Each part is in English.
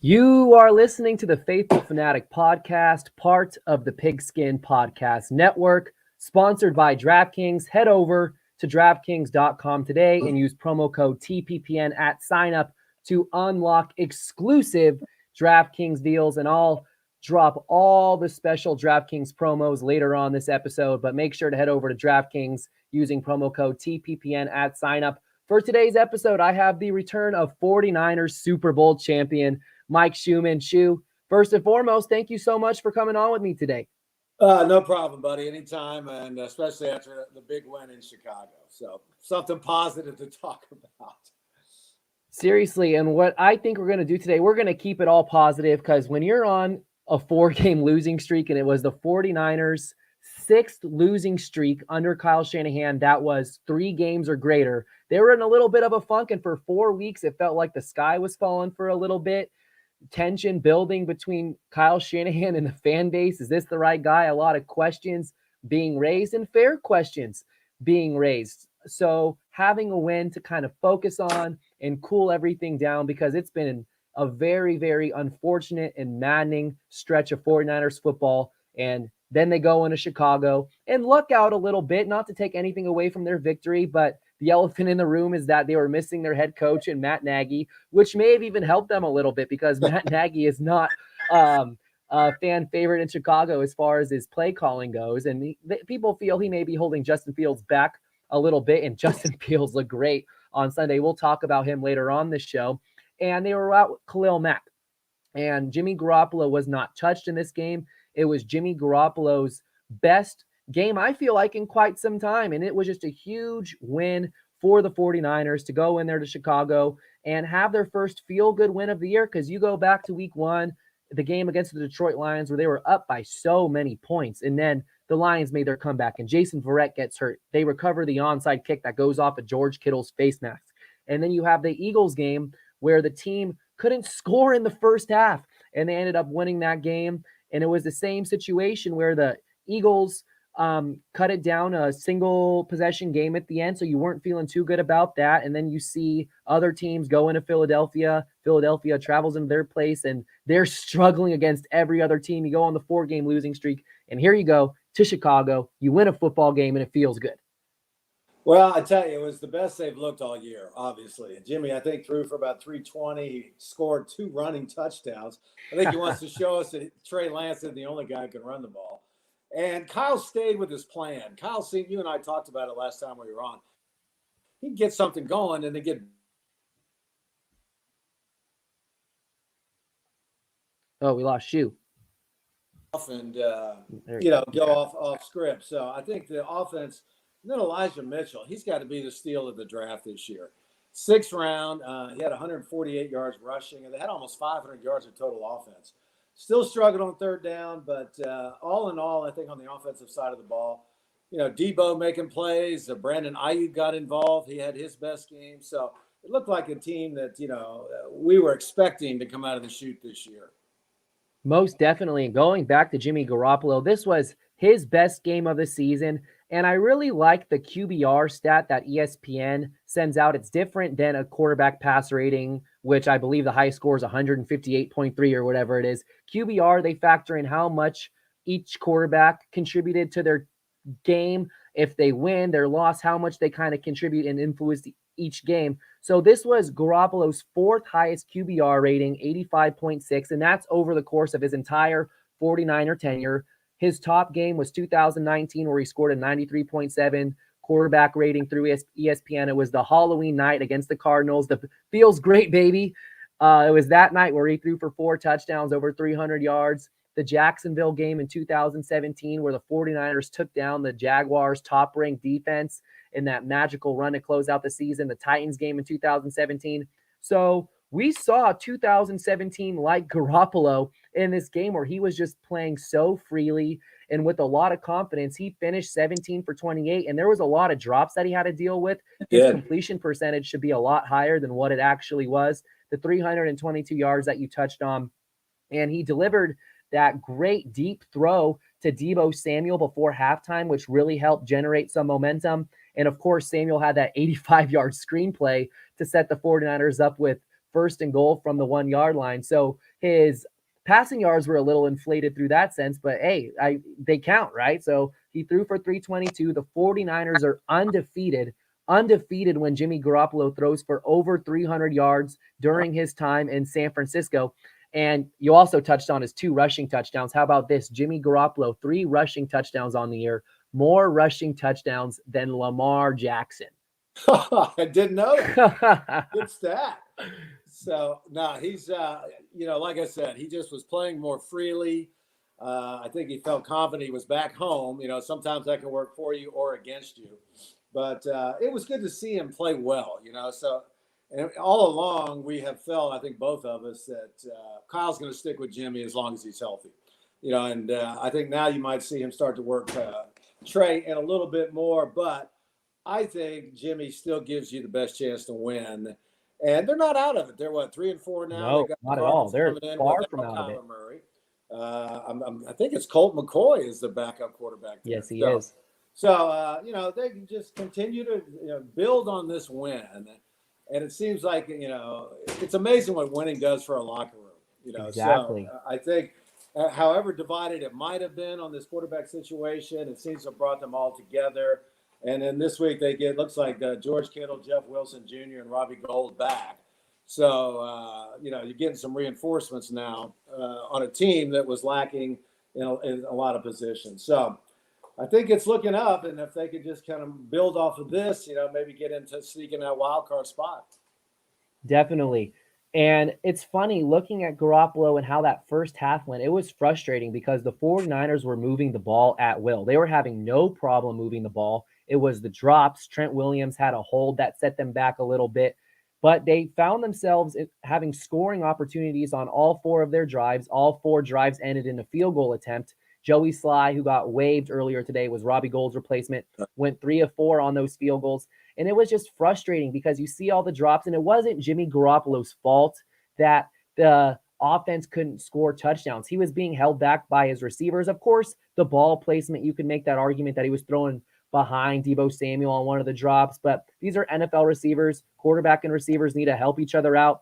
You are listening to the Faithful Fanatic Podcast, part of the Pigskin Podcast Network, sponsored by DraftKings. Head over to DraftKings.com today and use promo code TPPN at sign up to unlock exclusive DraftKings deals. And I'll drop all the special DraftKings promos later on this episode, but make sure to head over to DraftKings using promo code TPPN at sign up. For today's episode, I have the return of 49ers Super Bowl champion Mike Shumann. Shu, first and foremost, thank you so much for coming on with me today. No problem, buddy. Anytime, and especially after the big win in Chicago. So something positive to talk about. Seriously, and what I think we're going to do today, we're going to keep it all positive because when you're on a 4-game losing streak, and it was the 49ers' 6th losing streak under Kyle Shanahan, that was 3 games or greater. They were in a little bit of a funk, and for 4 weeks, it felt like the sky was falling for a little bit. Tension building between Kyle Shanahan and the fan base. Is this the right guy? A lot of questions being raised and fair questions being raised. So having a win to kind of focus on and cool everything down, because it's been a very, very unfortunate and maddening stretch of 49ers football. And then they go into Chicago and luck out a little bit, not to take anything away from their victory, but the elephant in the room is that they were missing their head coach and Matt Nagy, which may have even helped them a little bit because Matt Nagy is not a fan favorite in Chicago as far as his play calling goes. And people feel he may be holding Justin Fields back a little bit, and Justin Fields looked great on Sunday. We'll talk about him later on this show. And they were out with Khalil Mack. And Jimmy Garoppolo was not touched in this game. It was Jimmy Garoppolo's best game, I feel like, in quite some time. And it was just a huge win for the 49ers to go in there to Chicago and have their first feel-good win of the year, because you go back to week 1, the game against the Detroit Lions, where they were up by so many points. And then the Lions made their comeback, and Jason Verrett gets hurt. They recover the onside kick that goes off of George Kittle's face mask. And then you have the Eagles game where the team couldn't score in the first half, and they ended up winning that game. And it was the same situation where the Eagles cut it down a single possession game at the end, so you weren't feeling too good about that. And then you see other teams go into Philadelphia. Philadelphia travels into their place, and they're struggling against every other team. You go on the 4-game losing streak, and here you go to Chicago. You win a football game, and it feels good. Well, I tell you, it was the best they've looked all year, obviously. And Jimmy, I think, threw for about 320. He scored 2 running touchdowns. I think he wants to show us that Trey Lance is the only guy who can run the ball. And Kyle stayed with his plan. Kyle, you and I talked about it last time we were on. He'd get something going, and they get. Oh, we lost Shu. And, go off script. So I think the offense. And then Elijah Mitchell, he's got to be the steal of the draft this year. 6th round, he had 148 yards rushing, and they had almost 500 yards of total offense. Still struggled on 3rd down, but all in all, I think on the offensive side of the ball, Debo making plays. Brandon Ayuk got involved. He had his best game. So it looked like a team that, we were expecting to come out of the chute this year. Most definitely. Going back to Jimmy Garoppolo, this was his best game of the season. And I really like the QBR stat that ESPN sends out. It's different than a quarterback pass rating, which I believe the highest score is 158.3 or whatever it is. QBR, they factor in how much each quarterback contributed to their game. If they win, their loss, how much they kind of contribute and influence each game. So this was Garoppolo's 4th highest QBR rating, 85.6, and that's over the course of his entire 49er tenure. His top game was 2019, where he scored a 93.7 quarterback rating through ESPN. It was the Halloween night against the Cardinals. The feels great, baby. It was that night where he threw for 4 touchdowns, over 300 yards. The Jacksonville game in 2017, where the 49ers took down the Jaguars' top-ranked defense in that magical run to close out the season. The Titans game in 2017. So we saw 2017 like Garoppolo in this game, where he was just playing so freely and with a lot of confidence. He finished 17 for 28, and there was a lot of drops that he had to deal with. His completion percentage should be a lot higher than what it actually was. The 322 yards that you touched on, and he delivered that great deep throw to Deebo Samuel before halftime, which really helped generate some momentum. And of course, Samuel had that 85-yard screenplay to set the 49ers up with first and goal from the 1 yard line. So his passing yards were a little inflated through that sense, but hey, they count, right? So he threw for 322. The 49ers are undefeated when Jimmy Garoppolo throws for over 300 yards during his time in San Francisco. And you also touched on his 2 rushing touchdowns. How about this? Jimmy Garoppolo, 3 rushing touchdowns on the year, more rushing touchdowns than Lamar Jackson. I didn't know that. Good stat. So, no, he's, like I said, he just was playing more freely. I think he felt confident he was back home. Sometimes that can work for you or against you. But it was good to see him play well, So, and all along we have felt, I think both of us, that Kyle's going to stick with Jimmy as long as he's healthy. And I think now you might see him start to work Trey in a little bit more. But I think Jimmy still gives you the best chance to win. And they're not out of it. They're 3-4 now. No, not at all. They're far from out of it. Murray. I think it's Colt McCoy is the backup quarterback there. Yes, he is. So, they can just continue to build on this win. And it seems like, it's amazing what winning does for a locker room. Exactly. So I think however divided it might have been on this quarterback situation, it seems to have brought them all together. And then this week looks like George Kittle, Jeff Wilson Jr., and Robbie Gould back. So, you're getting some reinforcements now on a team that was lacking in a lot of positions. So I think it's looking up. And if they could just kind of build off of this, maybe get into sneaking that wild card spot. Definitely. And it's funny looking at Garoppolo and how that first half went. It was frustrating because the 49ers were moving the ball at will. They were having no problem moving the ball. It was the drops. Trent Williams had a hold that set them back a little bit, but they found themselves having scoring opportunities on all 4 of their drives. All 4 drives ended in a field goal attempt. Joey Sly, who got waived earlier today, was Robbie Gould's replacement, went 3 of 4 on those field goals. And it was just frustrating because you see all the drops, and it wasn't Jimmy Garoppolo's fault that the offense couldn't score touchdowns. He was being held back by his receivers. Of course, the ball placement, you can make that argument that he was throwing behind Deebo Samuel on one of the drops, but these are NFL receivers. Quarterback and receivers need to help each other out.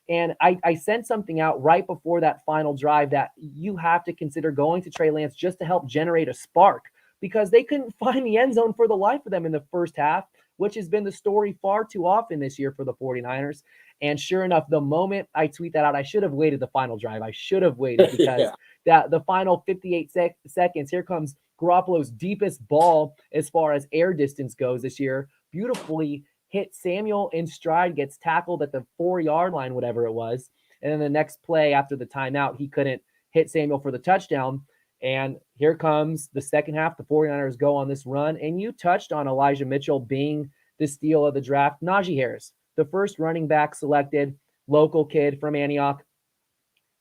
And I sent something out right before that final drive that you have to consider going to Trey Lance just to help generate a spark, because they couldn't find the end zone for the life of them in the first half, which has been the story far too often this year for the 49ers. And sure enough, the moment I tweet that out, I should have waited the final drive. I should have waited because the final 58 seconds, here comes Garoppolo's deepest ball as far as air distance goes this year. Beautifully hit Samuel in stride, gets tackled at the 4-yard line, whatever it was. And then the next play after the timeout, he couldn't hit Samuel for the touchdown. And here comes the second half. The 49ers go on this run. And you touched on Elijah Mitchell being the steal of the draft. Najee Harris, the first running back selected, local kid from Antioch.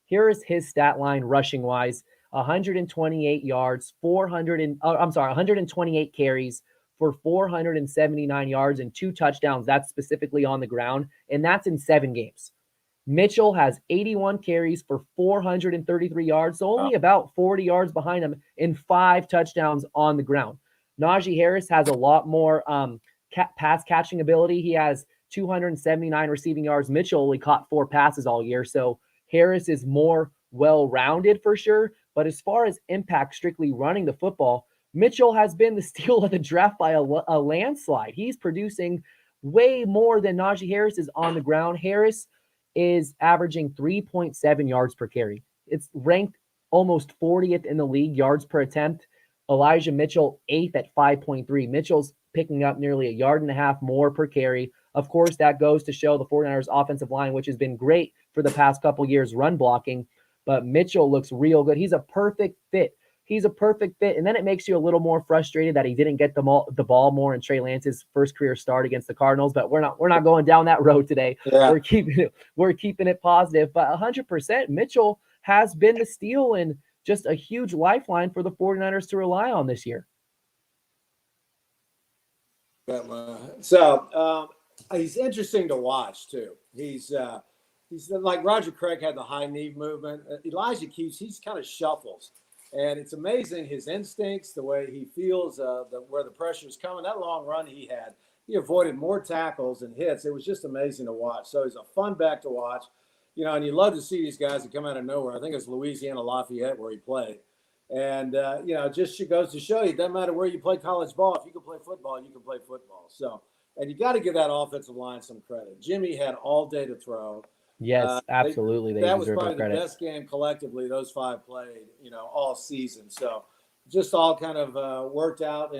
Here is his stat line rushing wise: 128 yards, 128 carries for 479 yards and 2 touchdowns. That's specifically on the ground, and that's in 7 games. Mitchell has 81 carries for 433 yards, so only about 40 yards behind him, and 5 touchdowns on the ground. Najee Harris has a lot more pass catching ability. He has 279 receiving yards. Mitchell only caught 4 passes all year, so Harris is more well-rounded for sure. But as far as impact, strictly running the football, Mitchell has been the steal of the draft by a landslide. He's producing way more than Najee Harris is on the ground. Harris is averaging 3.7 yards per carry. It's ranked almost 40th in the league, yards per attempt. Elijah Mitchell, 8th at 5.3. Mitchell's picking up nearly 1.5 yards more per carry. Of course, that goes to show the 49ers offensive line, which has been great for the past couple years, run blocking. But Mitchell looks real good. He's a perfect fit. And then it makes you a little more frustrated that he didn't get the ball more in Trey Lance's first career start against the Cardinals. But we're not going down that road today. Yeah. We're keeping it positive. But 100%, Mitchell has been the steal and just a huge lifeline for the 49ers to rely on this year. So he's interesting to watch too. He's like Roger Craig had the high knee movement. Elijah he's kind of shuffles. And it's amazing his instincts, the way he feels, where the pressure is coming. That long run he had, he avoided more tackles and hits. It was just amazing to watch. So he's a fun back to watch, and you love to see these guys that come out of nowhere. I think it's Louisiana Lafayette where he played. And, just goes to show you, it doesn't matter where you play college ball. If you can play football, you can play football. So, and you got to give that offensive line some credit. Jimmy had all day to throw. Yes, absolutely. That was deserve probably credit. the best game collectively those 5 played, all season. So just all kind of worked out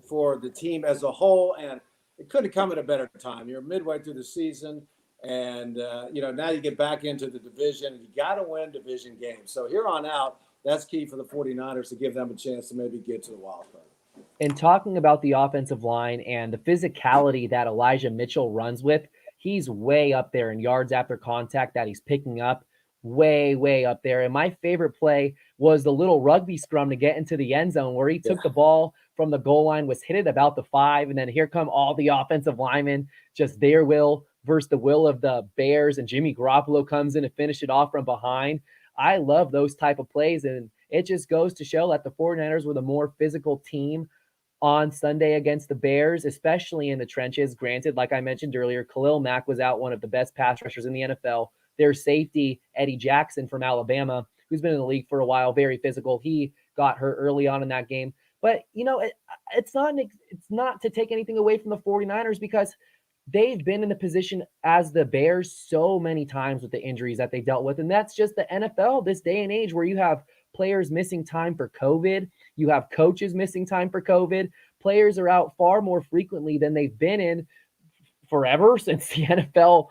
for the team as a whole. And it couldn't come at a better time. You're midway through the season. And, now you get back into the division. And you got to win division games. So here on out, that's key for the 49ers to give them a chance to maybe get to the wild card. And talking about the offensive line and the physicality that Elijah Mitchell runs with, he's way up there in yards after contact that he's picking up, way, way up there. And my favorite play was the little rugby scrum to get into the end zone where he took the ball from the goal line, was hit at about the 5, and then here come all the offensive linemen, just their will versus the will of the Bears, and Jimmy Garoppolo comes in and finished it off from behind. I love those type of plays, and it just goes to show that the 49ers were the more physical team on Sunday against the Bears, especially in the trenches. Granted, like I mentioned earlier, Khalil Mack was out, one of the best pass rushers in the NFL. Their safety, Eddie Jackson from Alabama, who's been in the league for a while, very physical. He got hurt early on in that game. But, it's not to take anything away from the 49ers because they've been in the position as the Bears so many times with the injuries that they dealt with. And that's just the NFL this day and age where you have players missing time for COVID. You have coaches missing time for COVID. Players are out far more frequently than they've been in forever since the NFL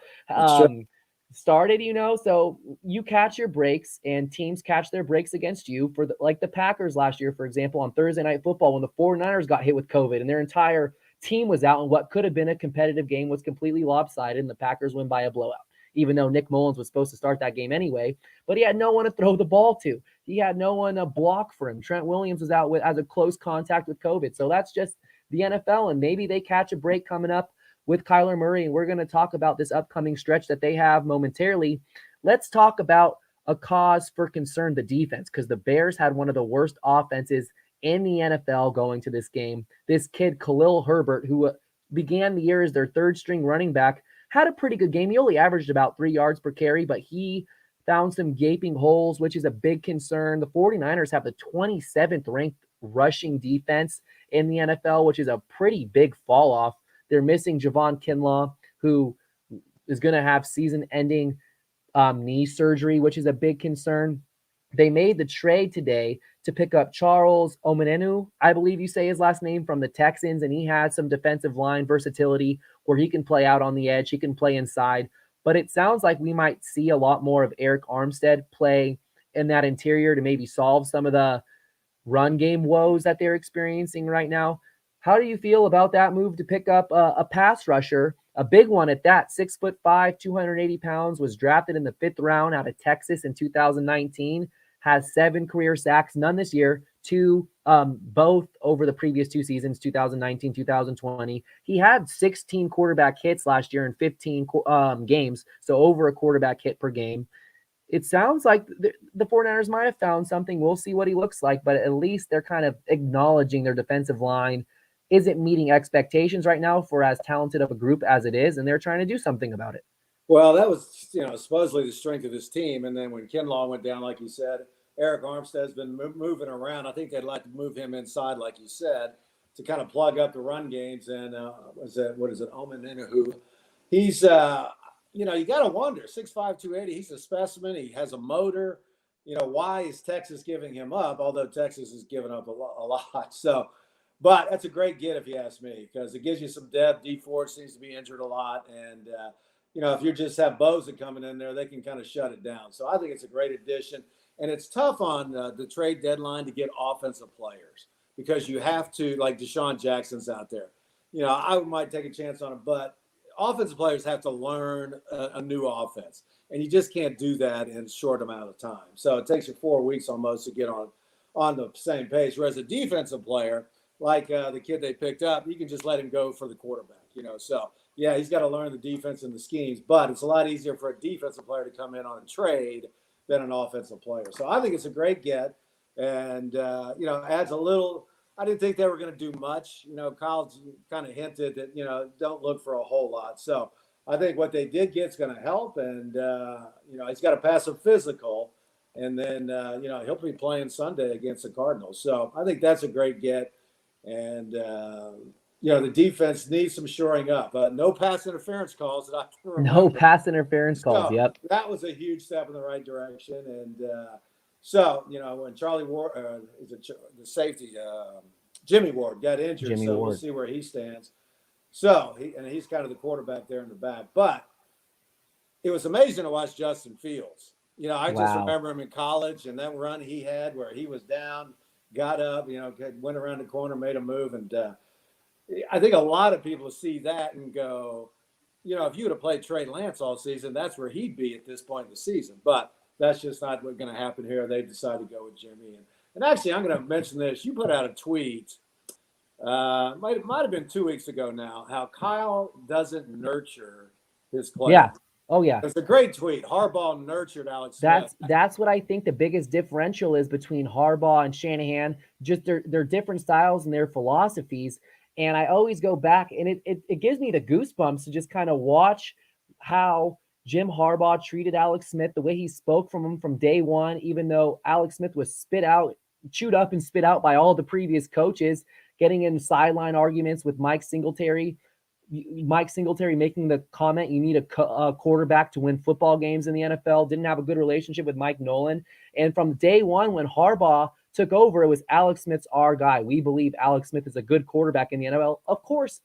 started, So you catch your breaks and teams catch their breaks against you like the Packers last year, for example, on Thursday Night Football when the 49ers got hit with COVID and their entire team was out, and what could have been a competitive game was completely lopsided, and the Packers win by a blowout, even though Nick Mullins was supposed to start that game anyway. But he had no one to throw the ball to. He had no one to block for him. Trent Williams was out as a close contact with COVID. So that's just the NFL, and maybe they catch a break coming up with Kyler Murray, and we're going to talk about this upcoming stretch that they have momentarily. Let's talk about a cause for concern, the defense, because the Bears had one of the worst offenses in the NFL going to this game. This kid, Khalil Herbert, who began the year as their third string running back, had a pretty good game. He only averaged about 3 yards per carry, but he found some gaping holes, which is a big concern. The 49ers have the 27th ranked rushing defense in the NFL, which is a pretty big fall off. They're missing Javon Kinlaw, who is going to have season-ending knee surgery, which is a big concern. They made the trade today to pick up Charles Omenenu, I believe you say his last name, from the Texans, and he has some defensive line versatility where he can play out on the edge, he can play inside. But it sounds like we might see a lot more of Eric Armstead play in that interior to maybe solve some of the run game woes that they're experiencing right now. How do you feel about that move to pick up a pass rusher, a big one at that, 6'5", 280 pounds, was drafted in the 5th round out of Texas in 2019, has 7 career sacks, none this year, 2 both over the previous 2 seasons, 2019, 2020. He had 16 quarterback hits last year in 15 games, so over a quarterback hit per game. It sounds like the 49ers might have found something. We'll see what he looks like, but at least they're kind of acknowledging their defensive line isn't meeting expectations right now for as talented of a group as it is, and they're trying to do something about it. Well, that was, supposedly the strength of this team. And then when Kinlaw went down, like you said, Eric Armstead's been moving around. I think they'd like to move him inside, like you said, to kind of plug up the run games. And Omenenu? He's, you got to wonder, 6'5", 280, he's a specimen. He has a motor. Why is Texas giving him up? Although Texas has given up a lot. So, but that's a great get if you ask me, because it gives you some depth. D Ford seems to be injured a lot. And, if you just have Bosa coming in there, they can kind of shut it down. So I think it's a great addition. And it's tough on the trade deadline to get offensive players because you have to, like Deshaun Jackson's out there. I might take a chance on him, but offensive players have to learn a new offense. And you just can't do that in a short amount of time. So it takes you 4 weeks almost to get on the same page. Whereas a defensive player, like the kid they picked up, you can just let him go for the quarterback, So, yeah, he's got to learn the defense and the schemes, but it's a lot easier for a defensive player to come in on a trade than an offensive player. So I think it's a great get and, adds a little I didn't think they were going to do much. Kyle kind of hinted that, don't look for a whole lot. So I think what they did get is going to help. And, he's got to pass a physical. And then, he'll be playing Sunday against the Cardinals. So I think that's a great get. And, the defense needs some shoring up. No pass interference calls that I can remember. No pass interference calls, yep. That was a huge step in the right direction. And so, when Charlie Ward, the safety, Jimmy Ward got injured, we'll see where he stands. So, he's kind of the quarterback there in the back. But it was amazing to watch Justin Fields. I just remember him in college and that run he had where he was down, got up, went around the corner, made a move. And I think a lot of people see that and go, if you would have played Trey Lance all season, that's where he'd be at this point in the season. But that's just not what's going to happen here. They've decided to go with Jimmy. And actually, I'm going to mention this. You put out a tweet, might have been 2 weeks ago now, how Kyle doesn't nurture his players. Yeah. Oh, yeah. It's a great tweet. Harbaugh nurtured Alex Smith. That's what I think the biggest differential is between Harbaugh and Shanahan, just their different styles and their philosophies. And I always go back, and it gives me the goosebumps to just kind of watch how Jim Harbaugh treated Alex Smith, the way he spoke from him from day one, even though Alex Smith was chewed up and spit out by all the previous coaches, getting in sideline arguments with Mike Singletary making the comment, you need a quarterback to win football games in the NFL, didn't have a good relationship with Mike Nolan. And from day one, when Harbaugh took over, it was Alex Smith's our guy. We believe Alex Smith is a good quarterback in the NFL. Of course,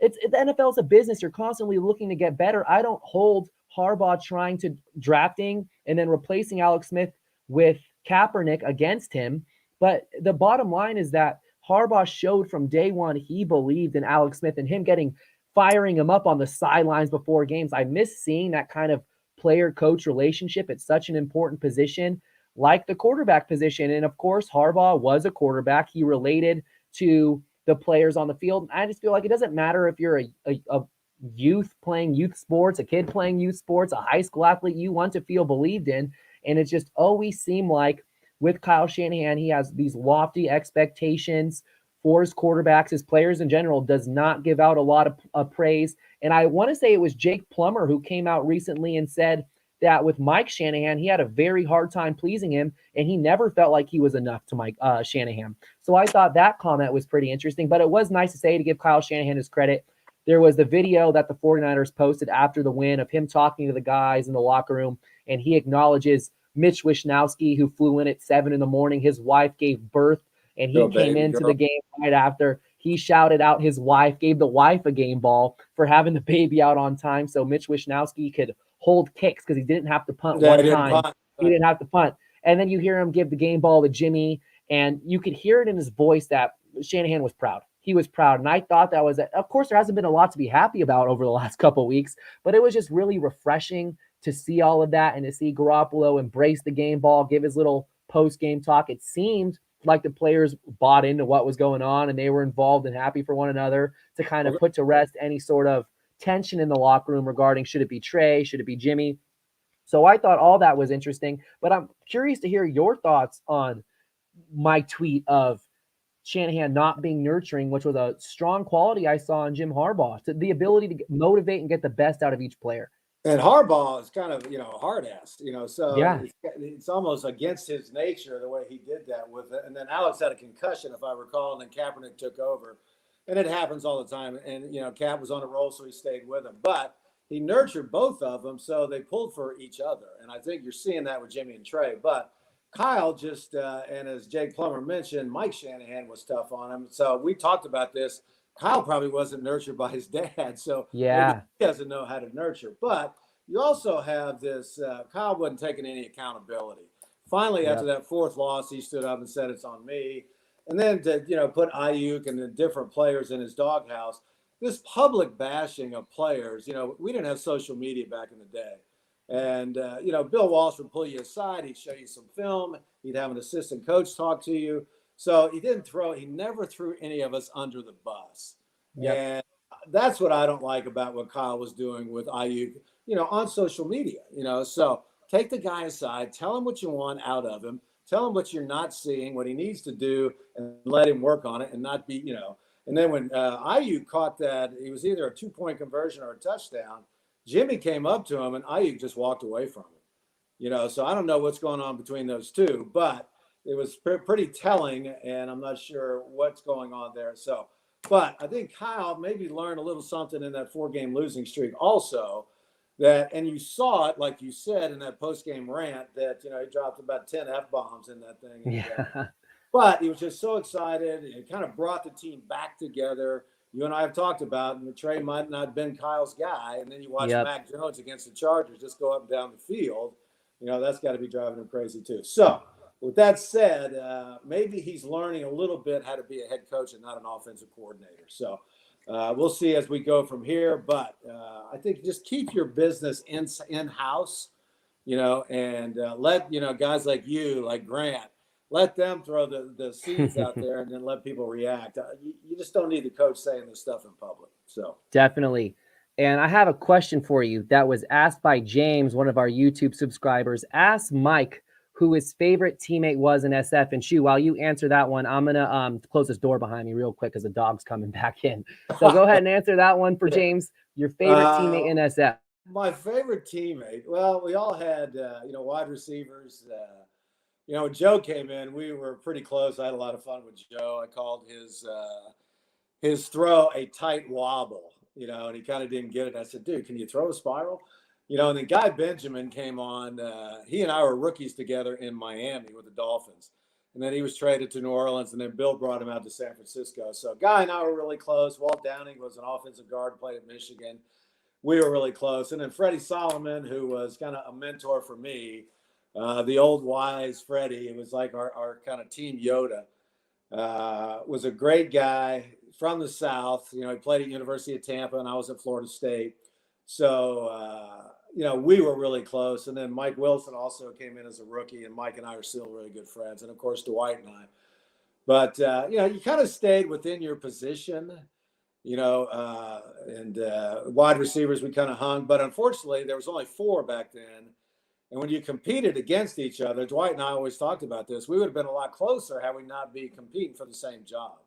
the NFL is a business. You're constantly looking to get better. I don't hold Harbaugh trying to drafting and then replacing Alex Smith with Kaepernick against him. But the bottom line is that Harbaugh showed from day one he believed in Alex Smith, and him firing him up on the sidelines before games. I miss seeing that kind of player-coach relationship at such an important position like the quarterback position. And, of course, Harbaugh was a quarterback. He related to the players on the field. I just feel like it doesn't matter if you're a youth playing youth sports, a kid playing youth sports, a high school athlete, you want to feel believed in. And it's just always seemed like with Kyle Shanahan, he has these lofty expectations for his quarterbacks, his players in general, does not give out a lot of praise. And I want to say it was Jake Plummer who came out recently and said that with Mike Shanahan, he had a very hard time pleasing him, and he never felt like he was enough to Mike Shanahan. So I thought that comment was pretty interesting, but it was nice to say, to give Kyle Shanahan his credit. There was the video that the 49ers posted after the win of him talking to the guys in the locker room, and he acknowledges Mitch Wishnowsky, who flew in at 7 a.m. His wife gave birth, and he came into the game right after. He shouted out his wife, gave the wife a game ball for having the baby out on time so Mitch Wishnowsky could hold kicks because he didn't have to punt one time. He didn't have to punt. And then you hear him give the game ball to Jimmy, and you could hear it in his voice that Shanahan was proud. He was proud. And I thought that was – of course, there hasn't been a lot to be happy about over the last couple of weeks, but it was just really refreshing to see all of that and to see Garoppolo embrace the game ball, give his little post-game talk. It seemed like the players bought into what was going on and they were involved and happy for one another to kind of put to rest any sort of tension in the locker room regarding should it be Trey, should it be Jimmy. So I thought all that was interesting, but I'm curious to hear your thoughts on my tweet of Shanahan not being nurturing, which was a strong quality I saw in Jim Harbaugh, to the ability to motivate and get the best out of each player. And Harbaugh is kind of, hard-assed, so yeah. It's almost against his nature the way he did that with it. And then Alex had a concussion, if I recall, and then Kaepernick took over. And it happens all the time. And, Cap was on a roll, so he stayed with him. But he nurtured both of them, so they pulled for each other. And I think you're seeing that with Jimmy and Trey. But Kyle just, and as Jake Plummer mentioned, Mike Shanahan was tough on him. So we talked about this. Kyle probably wasn't nurtured by his dad, so yeah, he doesn't know how to nurture. But you also have this, Kyle wasn't taking any accountability. Finally, after that fourth loss, he stood up and said, it's on me. And then to, put Ayuk and the different players in his doghouse, this public bashing of players, we didn't have social media back in the day. And, Bill Walsh would pull you aside. He'd show you some film. He'd have an assistant coach talk to you. So he never threw any of us under the bus. Yep. And that's what I don't like about what Kyle was doing with Ayuk, on social media, So take the guy aside, tell him what you want out of him, Tell him what you're not seeing, what he needs to do, and let him work on it and not be, And then when Ayuk caught that, it was either a 2-point conversion or a touchdown. Jimmy came up to him, and Ayuk just walked away from him. So I don't know what's going on between those two, but it was pretty telling, and I'm not sure what's going on there. So, but I think Kyle maybe learned a little something in that 4-game losing streak also. And you saw it, like you said, in that post-game rant that, he dropped about 10 F-bombs in that thing. Yeah. But he was just so excited. It kind of brought the team back together. You and I have talked about, and Trey might not have been Kyle's guy. And then you watch Mac Jones against the Chargers just go up and down the field. That's got to be driving him crazy too. So with that said, maybe he's learning a little bit how to be a head coach and not an offensive coordinator. So we'll see as we go from here. But I think just keep your business in-house, and let, guys like you, like Grant, let them throw the seeds out there and then let people react. You just don't need the coach saying this stuff in public. So definitely. And I have a question for you that was asked by James, one of our YouTube subscribers. Ask Mike who his favorite teammate was in SF. And Shu, while you answer that one, I'm going to close this door behind me real quick because the dog's coming back in. So go ahead and answer that one for James. Your favorite teammate in SF. My favorite teammate. Well, we all had, wide receivers. When Joe came in, we were pretty close. I had a lot of fun with Joe. I called his throw a tight wobble, and he kind of didn't get it. I said, dude, can you throw a spiral? And then Guy Benjamin came on. He and I were rookies together in Miami with the Dolphins. And then he was traded to New Orleans, and then Bill brought him out to San Francisco. So Guy and I were really close. Walt Downing was an offensive guard, played at Michigan. We were really close. And then Freddie Solomon, who was kind of a mentor for me, the old wise Freddie, it was like our kind of team Yoda, was a great guy from the South. He played at University of Tampa, and I was at Florida State. So, we were really close. And then Mike Wilson also came in as a rookie, and Mike and I are still really good friends. And, of course, Dwight and I. But, you kind of stayed within your position, and wide receivers we kind of hung. But, unfortunately, there was only 4 back then. And when you competed against each other, Dwight and I always talked about this, we would have been a lot closer had we not been competing for the same job.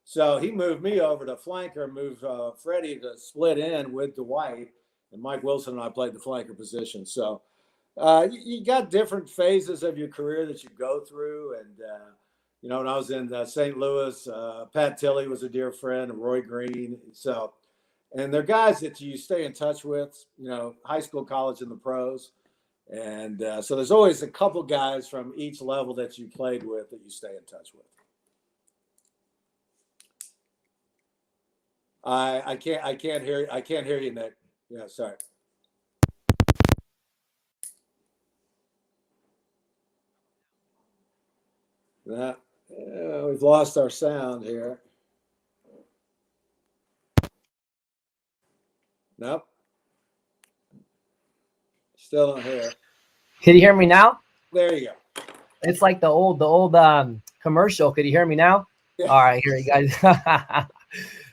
So he moved me over to flanker, moved Freddie to split in with Dwight, and Mike Wilson and I played the flanker position. So you got different phases of your career that you go through. And, when I was in St. Louis, Pat Tilley was a dear friend, and Roy Green. So, and they're guys that you stay in touch with, high school, college, and the pros. And so there's always a couple guys from each level that you played with that you stay in touch with. I can't hear you, Nick. Yeah, sorry. We've lost our sound here. Nope. Still don't hear. Can you hear me now? There you go. It's like the old commercial. Could you hear me now? Yeah. All right, here you guys.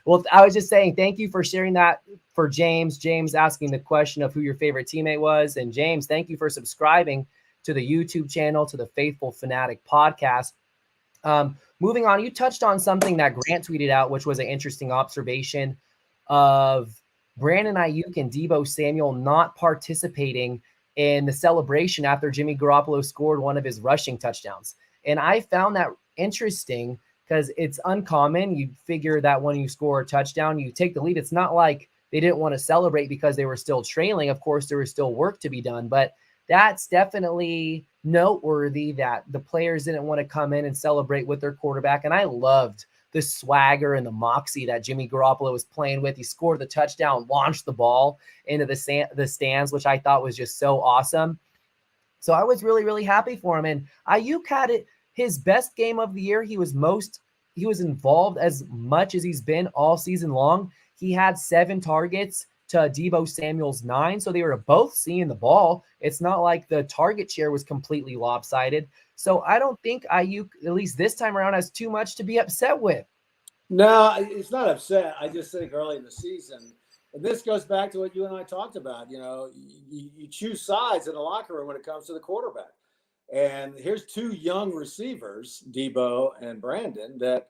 Well, I was just saying thank you for sharing that for James. James asking the question of who your favorite teammate was. And James, thank you for subscribing to the YouTube channel, to the Faithful Fanatic Podcast. Moving on, you touched on something that Grant tweeted out, which was an interesting observation of Brandon Ayuk and Deebo Samuel not participating in the celebration after Jimmy Garoppolo scored one of his rushing touchdowns. And I found that interesting because it's uncommon. You figure that when you score a touchdown, you take the lead. It's not like they didn't want to celebrate because they were still trailing. Of course, there was still work to be done, but that's definitely noteworthy that the players didn't want to come in and celebrate with their quarterback. And I loved the swagger and the moxie that Jimmy Garoppolo was playing with. He scored the touchdown, launched the ball into the stands, which I thought was just so awesome. So I was really, really happy for him. And Ayuk had his best game of the year. He was involved as much as he's been all season long. He had 7 targets to Deebo Samuel's 9. So they were both seeing the ball. It's not like the target share was completely lopsided. So I don't think Ayuk, at least this time around, has too much to be upset with. No, it's not upset. I just think early in the season, and this goes back to what you and I talked about, you choose sides in the locker room when it comes to the quarterback. And here's two young receivers, Debo and Brandon, that,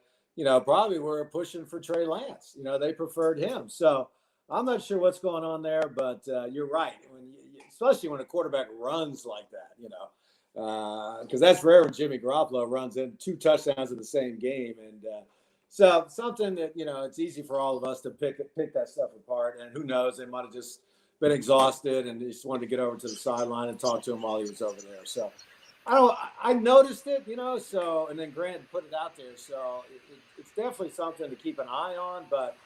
probably were pushing for Trey Lance. They preferred him. So I'm not sure what's going on there, but you're right. Especially when a quarterback runs like that, because that's rare when Jimmy Garoppolo runs in 2 touchdowns in the same game. And so something that, it's easy for all of us to pick that stuff apart. And who knows, they might have just been exhausted and just wanted to get over to the sideline and talk to him while he was over there. So I noticed it, so, and then Grant put it out there. So it's definitely something to keep an eye on, but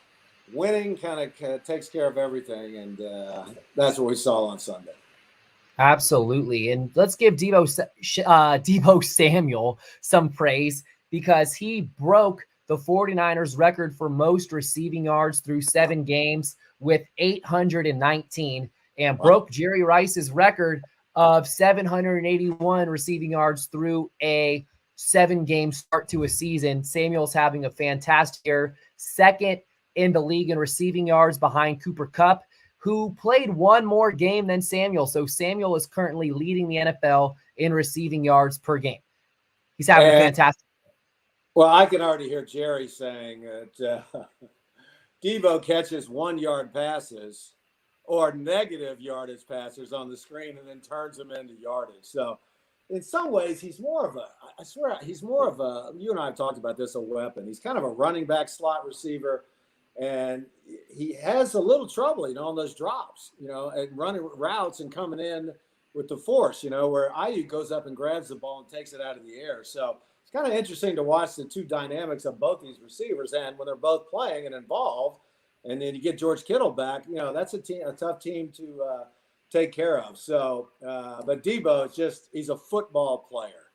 winning kind of takes care of everything. And that's what we saw on Sunday. Absolutely. And let's give Debo Samuel some praise, because he broke the 49ers record for most receiving yards through 7 games with 819, and broke Jerry Rice's record of 781 receiving yards through a 7-game start to a season. Samuel's having a fantastic year, second in the league in receiving yards behind Cooper Kupp, who played 1 more game than Samuel. So Samuel is currently leading the NFL in receiving yards per game. He's having a fantastic. Well, I can already hear Jerry saying that Debo catches 1-yard passes or negative yardage passes on the screen and then turns them into yardage. So in some ways, he's more of a, you and I have talked about this, a weapon. He's kind of a running back slot receiver. And he has a little trouble, on those drops, and running routes and coming in with the force, where Ayuk goes up and grabs the ball and takes it out of the air. So it's kind of interesting to watch the two dynamics of both these receivers. And when they're both playing and involved, and then you get George Kittle back, that's a tough team to take care of. So, but Debo he's a football player.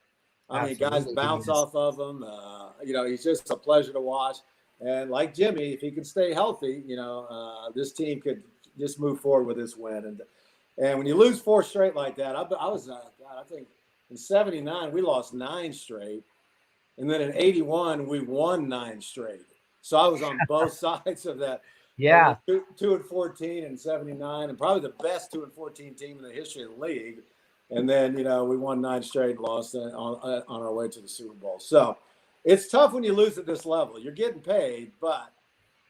I mean, guys bounce off of him. He's just a pleasure to watch. And like Jimmy, if he can stay healthy, this team could just move forward with this win. And when you lose 4 straight like that, I think in 79, we lost 9 straight. And then in 81, we won 9 straight. So I was on both sides of that. Yeah. 2-14 in 79, and probably the best 2-14 team in the history of the league. And then, we won 9 straight, lost on our way to the Super Bowl. So it's tough when you lose at this level. You're getting paid, but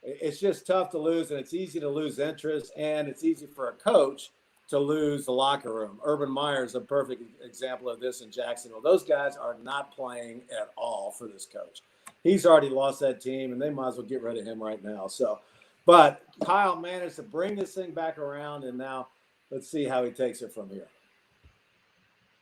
it's just tough to lose, and it's easy to lose interest, and it's easy for a coach to lose the locker room. Urban Meyer is a perfect example of this in Jacksonville. Those guys are not playing at all for this coach. He's already lost that team, and they might as well get rid of him right now. So, but Kyle managed to bring this thing back around, and now let's see how he takes it from here.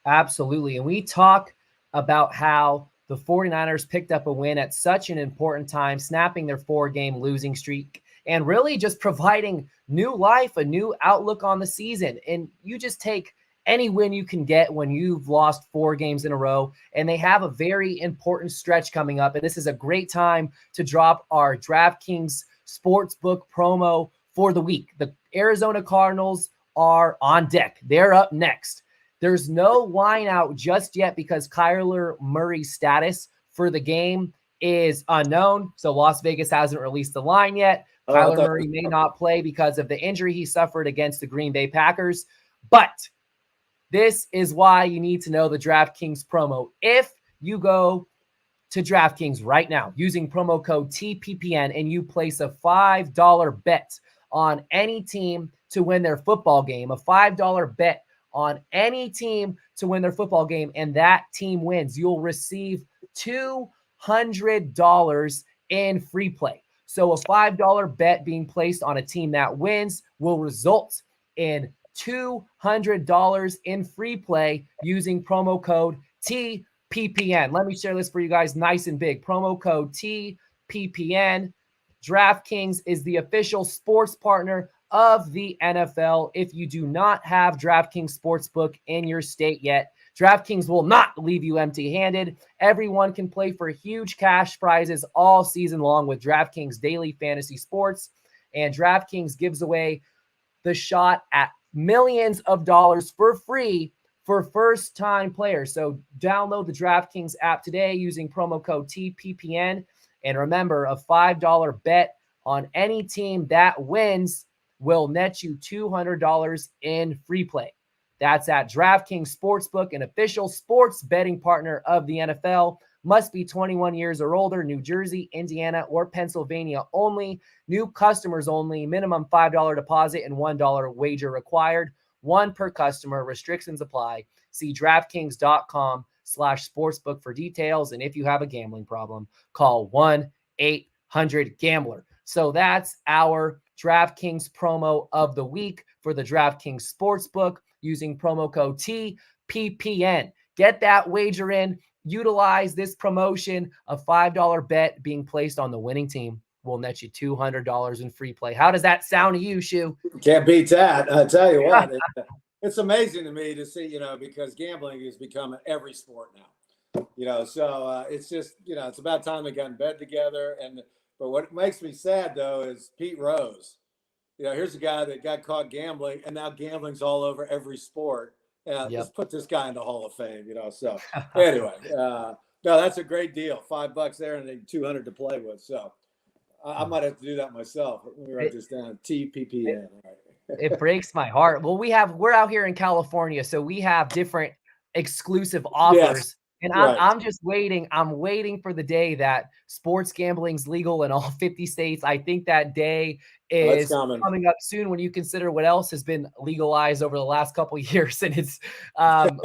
Absolutely. And we talk about how the 49ers picked up a win at such an important time, snapping their 4-game losing streak and really just providing new life, a new outlook on the season. And you just take any win you can get when you've lost 4 games in a row, and they have a very important stretch coming up. And this is a great time to drop our DraftKings Sportsbook promo for the week. The Arizona Cardinals are on deck. They're up next. There's no line out just yet because Kyler Murray's status for the game is unknown. So Las Vegas hasn't released the line yet. Kyler Murray may not play because of the injury he suffered against the Green Bay Packers. But this is why you need to know the DraftKings promo. If you go to DraftKings right now using promo code TPPN and you place a $5 bet on any team to win their football game, a $5 bet on any team to win their football game, and that team wins, you'll receive $200 in free play. So a $5 bet being placed on a team that wins will result in $200 in free play using promo code TPPN. Let me share this for you guys nice and big. Promo code TPPN. DraftKings is the official sports partner of the NFL. If you do not have DraftKings Sportsbook in your state yet, DraftKings will not leave you empty-handed. Everyone can play for huge cash prizes all season long with DraftKings Daily Fantasy Sports, and DraftKings gives away the shot at millions of dollars for free for first-time players. So download the DraftKings app today using promo code TPPN, and remember, a $5 bet on any team that wins will net you $200 in free play. That's at DraftKings Sportsbook, an official sports betting partner of the NFL. Must be 21 years or older, New Jersey, Indiana, or Pennsylvania only. New customers only. Minimum $5 deposit and $1 wager required. One per customer. Restrictions apply. See DraftKings.com/sportsbook for details. And if you have a gambling problem, call 1-800-GAMBLER. So that's our DraftKings promo of the week for the DraftKings Sportsbook using promo code TPPN. Get that wager in. Utilize this promotion. A $5 bet being placed on the winning team will net you $200 in free play. How does that sound to you, Shu? Can't beat that. I tell you what, it's amazing to me to see, because gambling has become every sport now. So it's just, it's about time they got in bed together. But what makes me sad, though, is Pete Rose. Here's a guy that got caught gambling, and now gambling's all over every sport. Let's put this guy in the Hall of Fame, So anyway, no, that's a great deal. $5 there and then 200 to play with. So I might have to do that myself. Let me write this down. TPPN. All right. It breaks my heart. Well, we're out here in California, so we have different exclusive offers. Yes. And I'm just waiting. I'm waiting for the day that sports gambling's legal in all 50 states. I think that day is coming up soon when you consider what else has been legalized over the last couple of years, and it's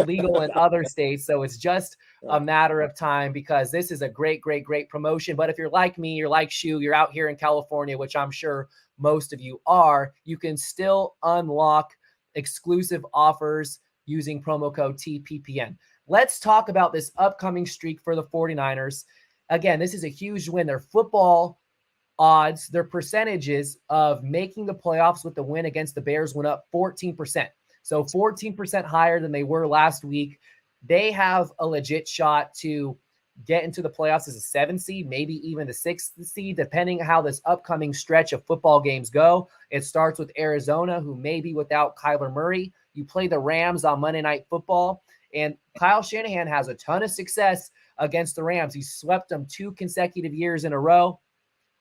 legal in other states. So it's just a matter of time, because this is a great, great, great promotion. But if you're like me, you're like Shu, you're out here in California, which I'm sure most of you are, you can still unlock exclusive offers using promo code TPPN. Let's talk about this upcoming streak for the 49ers. Again, this is a huge win. Their football odds, their percentages of making the playoffs with the win against the Bears went up 14%. So 14% higher than they were last week. They have a legit shot to get into the playoffs as a 7 seed, maybe even the 6th seed, depending on how this upcoming stretch of football games go. It starts with Arizona, who may be without Kyler Murray. You play the Rams on Monday Night Football. And Kyle Shanahan has a ton of success against the Rams. He swept them 2 consecutive years in a row.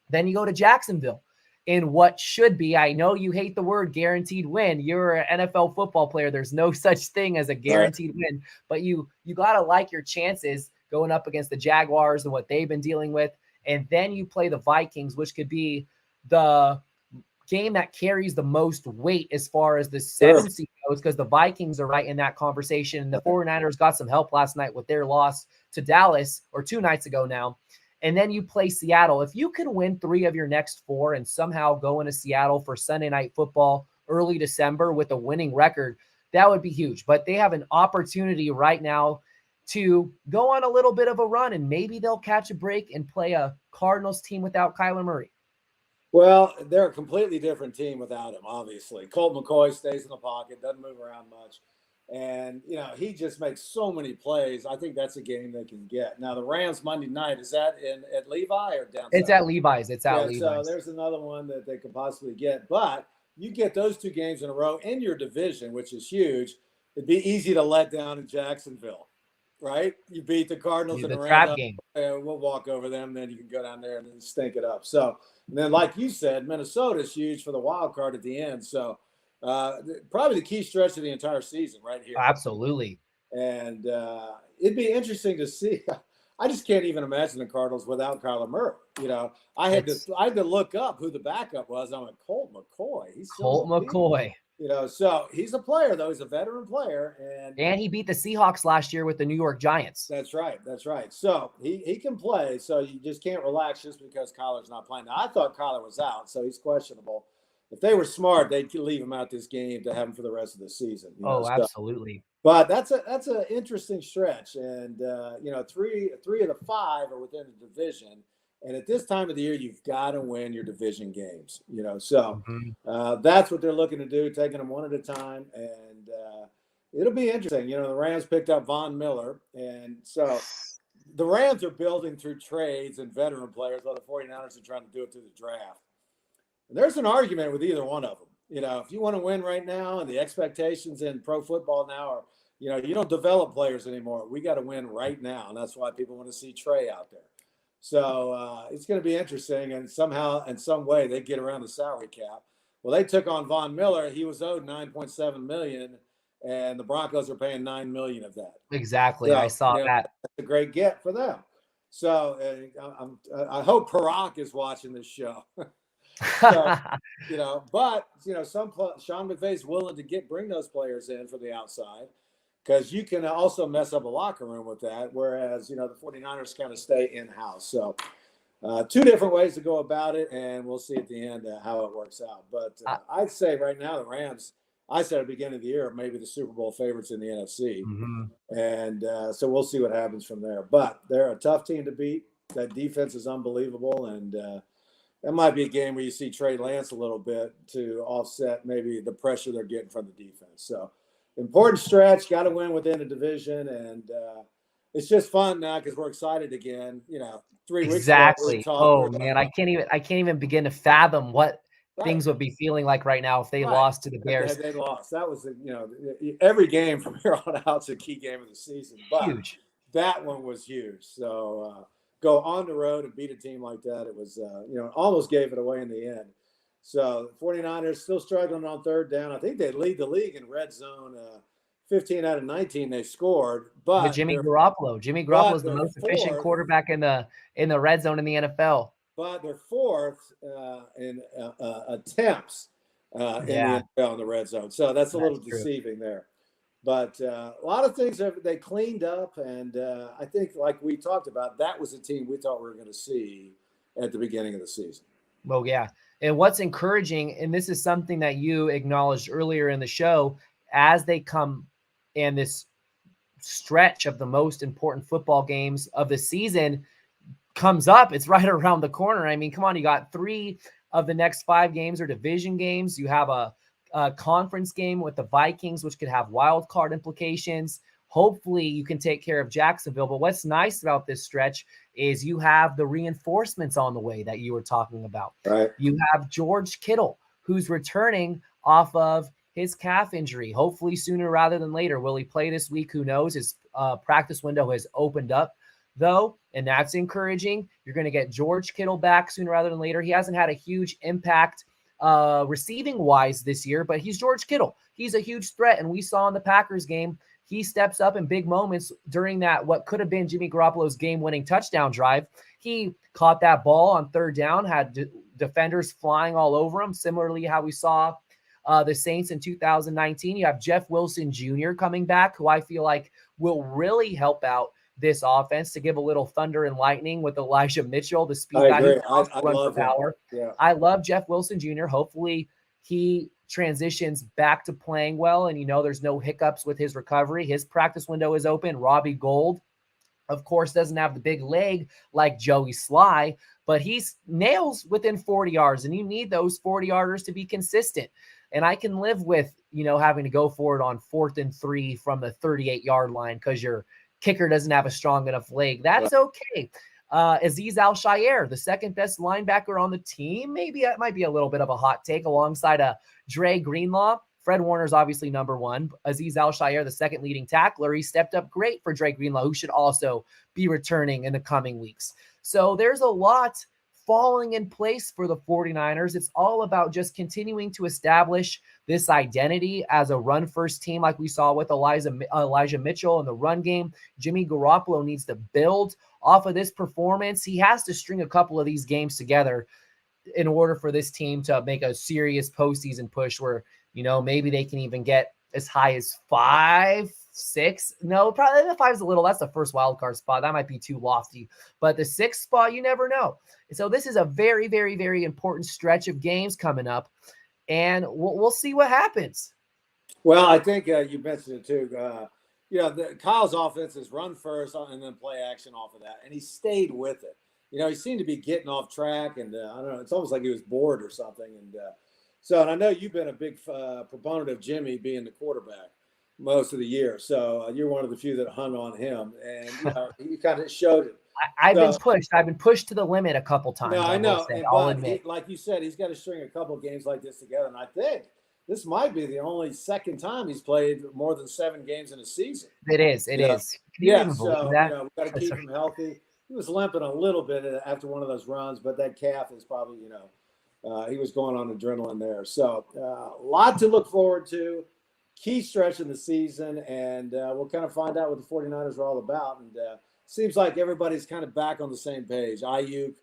Then you go to Jacksonville in what should be, I know you hate the word guaranteed win. You're an NFL football player. There's no such thing as a guaranteed win. But you got to like your chances going up against the Jaguars and what they've been dealing with. And then you play the Vikings, which could be the game that carries the most weight as far as the 7 seed goes, because the Vikings are right in that conversation. The 49ers got some help last night with their loss to Dallas, or 2 nights ago now. And then you play Seattle. If you can win 3 of your next 4 and somehow go into Seattle for Sunday Night Football early December with a winning record, that would be huge. But they have an opportunity right now to go on a little bit of a run, and maybe they'll catch a break and play a Cardinals team without Kyler Murray. Well, they're a completely different team without him, obviously. Colt McCoy stays in the pocket, doesn't move around much. And, he just makes so many plays. I think that's a game they can get. Now, the Rams Monday night, is that at Levi or down It's south? at Levi's. It's at Levi's. So there's another one that they could possibly get. But you get those 2 games in a row in your division, which is huge. It'd be easy to let down in Jacksonville, right? You beat the Cardinals in the the trap game. We'll walk over them. Then you can go down there and then stink it up. So, and then like you said, Minnesota's huge for the wild card at the end. So probably the key stretch of the entire season right here. Absolutely. And it'd be interesting to see. I just can't even imagine the Cardinals without Kyler Murray. I had to look up who the backup was. I'm like, Colt McCoy. Colt McCoy. So he's a player, though. He's a veteran player. And he beat the Seahawks last year with the New York Giants. That's right. So he can play. So you just can't relax just because Kyler's not playing. Now, I thought Kyler was out, so he's questionable. If they were smart, they'd leave him out this game to have him for the rest of the season. Absolutely. But that's an interesting stretch. And, 3 of the 5 are within the division. And at this time of the year, you've got to win your division games, So that's what they're looking to do, taking them one at a time. And it'll be interesting. The Rams picked up Von Miller. And so the Rams are building through trades and veteran players, while the 49ers are trying to do it through the draft. And there's an argument with either one of them. If you want to win right now, and the expectations in pro football now are, you don't develop players anymore. We got to win right now. And that's why people want to see Trey out there. So it's going to be interesting, and somehow, in some way, they get around the salary cap. Well, they took on Von Miller. He was owed $9.7 million, and the Broncos are paying $9 million of that. Exactly. So, I saw that. That's a great get for them. So I hope Parak is watching this show. So, but Sean McVay's willing to bring those players in for the outside, because you can also mess up a locker room with that. Whereas, the 49ers kind of stay in-house. So 2 different ways to go about it, and we'll see at the end how it works out. But I'd say right now the Rams, I said at the beginning of the year, maybe the Super Bowl favorites in the NFC. Mm-hmm. And so we'll see what happens from there. But they're a tough team to beat. That defense is unbelievable. And that might be a game where you see Trey Lance a little bit to offset maybe the pressure they're getting from the defense. So important stretch, got to win within a division. And it's just fun now because we're excited again. 3 weeks ago, we talked. Man, I can't even begin to fathom what things would be feeling like right now if they lost to the Bears. They lost. That was every game from here on out is a key game of the season. But huge. That one was huge. So go on the road and beat a team like that. It was almost gave it away in the end. So the 49ers still struggling on third down. I think they lead the league in red zone. 15 out of 19 they scored. But Jimmy Garoppolo is the most efficient quarterback in the red zone in the NFL. But they're 4th in attempts in the NFL in the red zone. So that's a little deceiving there. But a lot of things they cleaned up. And I think, like we talked about, that was a team we thought we were going to see at the beginning of the season. Well, yeah. And what's encouraging, and this is something that you acknowledged earlier in the show, as they come in this stretch of the most important football games of the season comes up, it's right around the corner. I mean, come on, you got 3 of the next 5 games are division games. You have a conference game with the Vikings, which could have wild card implications. Hopefully you can take care of Jacksonville. But what's nice about this stretch is you have the reinforcements on the way that you were talking about. Right. You have George Kittle, who's returning off of his calf injury, hopefully sooner rather than later. Will he play this week? Who knows? His practice window has opened up, though, and that's encouraging. You're going to get George Kittle back sooner rather than later. He hasn't had a huge impact receiving-wise this year, but he's George Kittle. He's a huge threat, and we saw in the Packers game, he steps up in big moments during that what could have been Jimmy Garoppolo's game-winning touchdown drive. He caught that ball on third down, had defenders flying all over him, similarly how we saw the Saints in 2019. You have Jeff Wilson Jr. coming back, who I feel like will really help out this offense to give a little thunder and lightning with Elijah Mitchell, the speed guy who also runs for power. Yeah. I love Jeff Wilson Jr. Hopefully he transitions back to playing well, and there's no hiccups with his recovery. His practice window is open. Robbie Gould, of course, doesn't have the big leg like Joey Sly, but he's nails within 40 yards, and you need those 40-yarders to be consistent. And I can live with, having to go for it on 4th and 3 from the 38-yard line because your kicker doesn't have a strong enough leg. That's okay. Azeez Al-Shaair, the second best linebacker on the team. Maybe that might be a little bit of a hot take alongside Dre Greenlaw. Fred Warner's obviously number 1. Azeez Al-Shaair, the second leading tackler. He stepped up great for Dre Greenlaw, who should also be returning in the coming weeks. So there's a lot falling in place for the 49ers. It's all about just continuing to establish this identity as a run-first team like we saw with Elijah Mitchell in the run game. Jimmy Garoppolo needs to build off of this performance. He has to string a couple of these games together in order for this team to make a serious postseason push where, maybe they can even get as high as 5, 6. No, probably the 5 is a little. That's the first wild card spot. That might be too lofty. But the 6th spot, you never know. So this is a very, very, very important stretch of games coming up, and we'll see what happens. Well, I think you mentioned it too. Kyle's offense is run first and then play action off of that, and he stayed with it. He seemed to be getting off track, and I don't know. It's almost like he was bored or something. And I know you've been a big proponent of Jimmy being the quarterback most of the year. So you're one of the few that hung on him, and he kind of showed it. I've been pushed to the limit a couple times. No, I know. I'll admit. Like you said, he's got to string a couple of games like this together. And I think this might be the only second time he's played more than 7 games in a season. It is. Yeah. So we got to keep him healthy. He was limping a little bit after one of those runs, but that calf is probably, he was going on adrenaline there. So a lot to look forward to. key stretch in the season, and we'll kind of find out what the 49ers are all about. And seems like everybody's kind of back on the same page. Ayuk,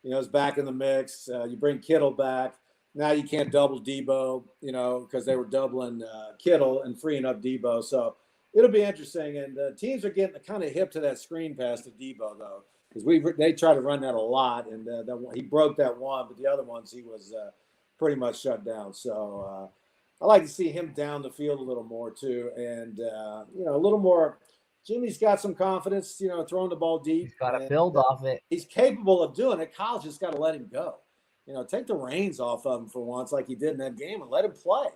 is back in the mix. You bring Kittle back. Now you can't double Debo, because they were doubling Kittle and freeing up Debo. So it'll be interesting. And teams are getting kind of hip to that screen pass to Debo, though, because they try to run that a lot. And he broke that one, but the other ones he was pretty much shut down. So I like to see him down the field a little more, too. And, a little more. Jimmy's got some confidence, throwing the ball deep. He's got to build off it. He's capable of doing it. Kyle's just got to let him go. Take the reins off of him for once, like he did in that game, and let him play.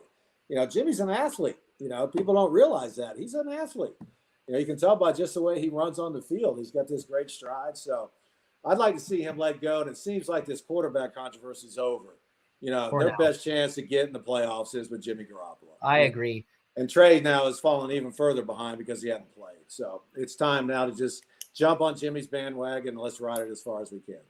Jimmy's an athlete. People don't realize that. He's an athlete. You can tell by just the way he runs on the field. He's got this great stride. So I'd like to see him let go. And it seems like this quarterback controversy is over. Their best chance to get in the playoffs is with Jimmy Garoppolo. I agree. And Trey now has fallen even further behind because he hadn't played. So it's time now to just jump on Jimmy's bandwagon and let's ride it as far as we can.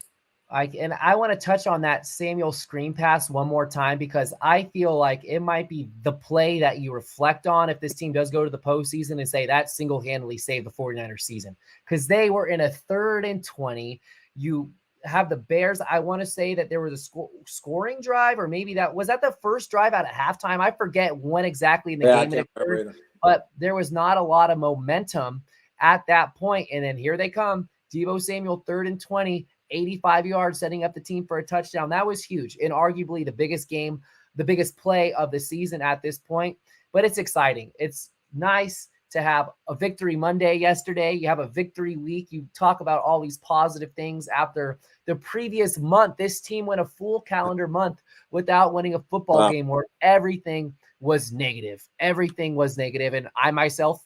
I want to touch on that Samuel screen pass one more time, because I feel like it might be the play that you reflect on if this team does go to the postseason and say that single-handedly saved the 49ers season, because they were in a 3rd and 20. You have the Bears. I want to say that there was a scoring drive, or maybe was that the first drive out of halftime. I forget when exactly in the game it occurred, but there was not a lot of momentum at that point. And then here they come. Deebo Samuel, 3rd and 20, 85 yards, setting up the team for a touchdown. That was huge, and arguably the biggest play of the season at this point. But it's exciting. It's nice to have a victory Monday yesterday. You have a victory week. You talk about all these positive things after the previous month. This team went a full calendar month without winning a football game where everything was negative. Everything was negative. And I myself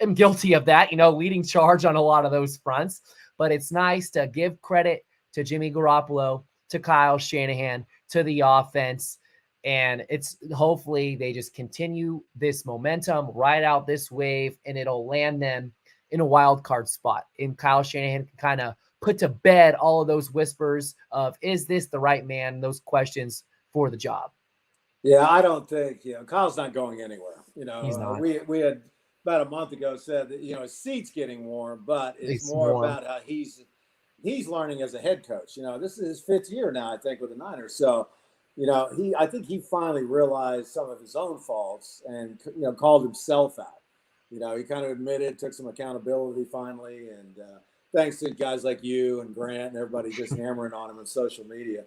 am guilty of that, leading charge on a lot of those fronts. But it's nice to give credit to Jimmy Garoppolo, to Kyle Shanahan, to the offense. And it's hopefully they just continue this momentum, ride out this wave, and it'll land them in a wild card spot. And Kyle Shanahan can kind of put to bed all of those whispers of, is this the right man? Those questions for the job. Yeah, I don't think, Kyle's not going anywhere. He's not. We had about a month ago said that, his seat's getting warm, but it's more about how he's learning as a head coach. This is his 5th year now, I think, with the Niners. So, I think he finally realized some of his own faults and, called himself out. He kind of admitted, took some accountability finally. And thanks to guys like you and Grant and everybody just hammering on him on social media.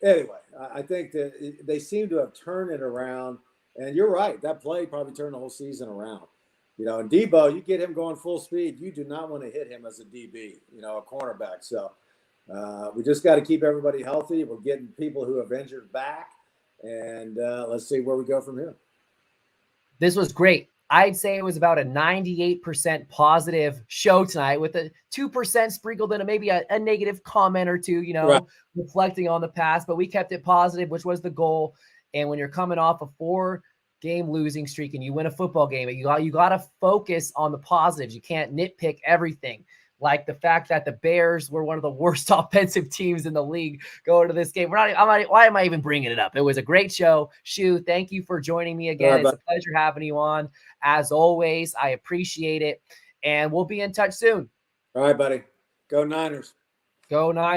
Anyway, I think that they seem to have turned it around. And you're right. That play probably turned the whole season around. And Debo, you get him going full speed. You do not want to hit him as a DB, a cornerback. So we just got to keep everybody healthy. We're getting people who have injured back. And let's see where we go from here. This was great. I'd say it was about a 98% positive show tonight, with a 2% sprinkled in maybe a negative comment or two, right, reflecting on the past. But we kept it positive, which was the goal. And when you're coming off a 4-game losing streak and you win a football game, you got to focus on the positives. You can't nitpick everything, like the fact that the Bears were one of the worst offensive teams in the league going to this game. Why am I even bringing it up? It was a great show. Shu, thank you for joining me again. It's a pleasure having you on. As always, I appreciate it. And we'll be in touch soon. All right, buddy. Go Niners. Go Niners.